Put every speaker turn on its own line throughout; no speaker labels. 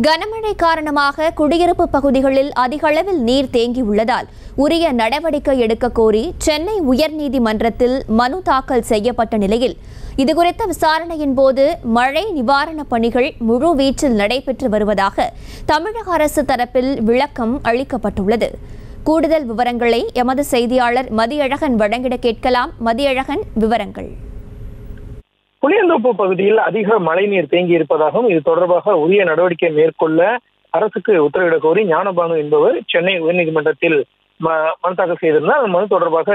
கனமழை காரணமாக குடியிருப்பு பகுதிகளில் அதிக அளவில் நீர் தேங்கியுள்ளதால் உரிய நடவடிக்கை எடுக்க கோரி சென்னை உயர்நீதிமன்றத்தில் மனு தாக்கல் செய்யப்பட்ட நிலையில் இதுகுறித்த விசாரணையின் போது மழை நிவாரணப் பணிகள் முழுவீச்சில் நடைபெற்று வருவதாக தமிழக அரசு தரப்பில் விளக்கம் அளிக்கப்பட்டுள்ளது. கூடுதல் விவரங்களை எமது செய்தியாளர் மதியழகன் வழங்கிட கேட்கலாம். மதியழகன், விவரங்கள்.
புளியந்தோப்பு பகுதியில் அதிக மழைநீர் தேங்கி இருப்பதாகவும் இது தொடர்பாக உரிய நடவடிக்கை மேற்கொள்ள அரசுக்கு உத்தரவிட கோரி ஞானபானு என்பவர் சென்னை உயர்நீதிமன்றத்தில் மனு தாக்கல் செய்திருந்தார். அந்த மனு தொடர்பாக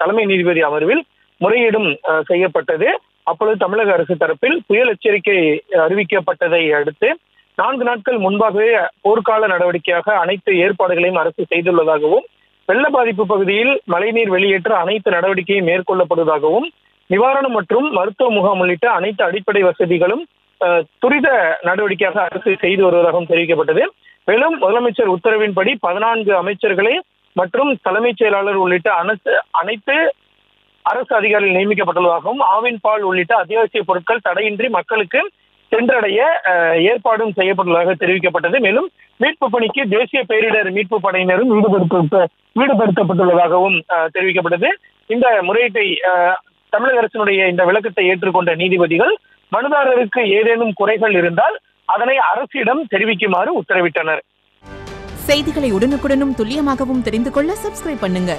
தலைமை நீதிபதி அமர்வில் முறையீடும் செய்யப்பட்டது. அப்பொழுது தமிழக அரசு தரப்பில் புயல் எச்சரிக்கை அறிவிக்கப்பட்டதை அடுத்து 4 நாட்கள் முன்பாகவே போர்க்கால நடவடிக்கையாக அனைத்து ஏற்பாடுகளையும் அரசு செய்துள்ளதாகவும், வெள்ள பாதிப்பு பகுதியில் மழைநீர் வெளியேற்ற அனைத்து நடவடிக்கையும் மேற்கொள்ளப்படுவதாகவும், நிவாரணம் மற்றும் மருத்துவ முகாம் உள்ளிட்ட அனைத்து அடிப்படை வசதிகளும் துரித நடவடிக்கையாக அரசு செய்து வருவதாகவும் தெரிவிக்கப்பட்டது. மேலும் முதலமைச்சர் உத்தரவின்படி 14 அமைச்சர்களை மற்றும் தலைமைச் செயலாளர் உள்ளிட்ட அனைத்து அரசு அதிகாரிகள் நியமிக்கப்பட்டுள்ளதாகவும், ஆவின் பால் உள்ளிட்ட அத்தியாவசிய பொருட்கள் தடையின்றி மக்களுக்கு சென்றடைய ஏற்பாடும் செய்யப்பட்டுள்ளதாக தெரிவிக்கப்பட்டது. மேலும் மீட்பு பணிக்கு தேசிய பேரிடர் மீட்பு படையினரும் ஈடுபடுத்தப்பட்டுள்ளதாகவும் தெரிவிக்கப்பட்டது. இந்த முறையீட்டை தமிழக அரசினுடைய இந்த விளக்கத்தை ஏற்றுக்கொண்ட நீதிபதிகள் மனுதாரருக்கு ஏதேனும் குறைகள் இருந்தால் அதனை அரசிடம் தெரிவிக்குமாறு உத்தரவிட்டனர்.
செய்திகளை உடனுக்குடனும் துல்லியமாகவும் தெரிந்து கொள்ள சப்ஸ்கிரைப் பண்ணுங்க.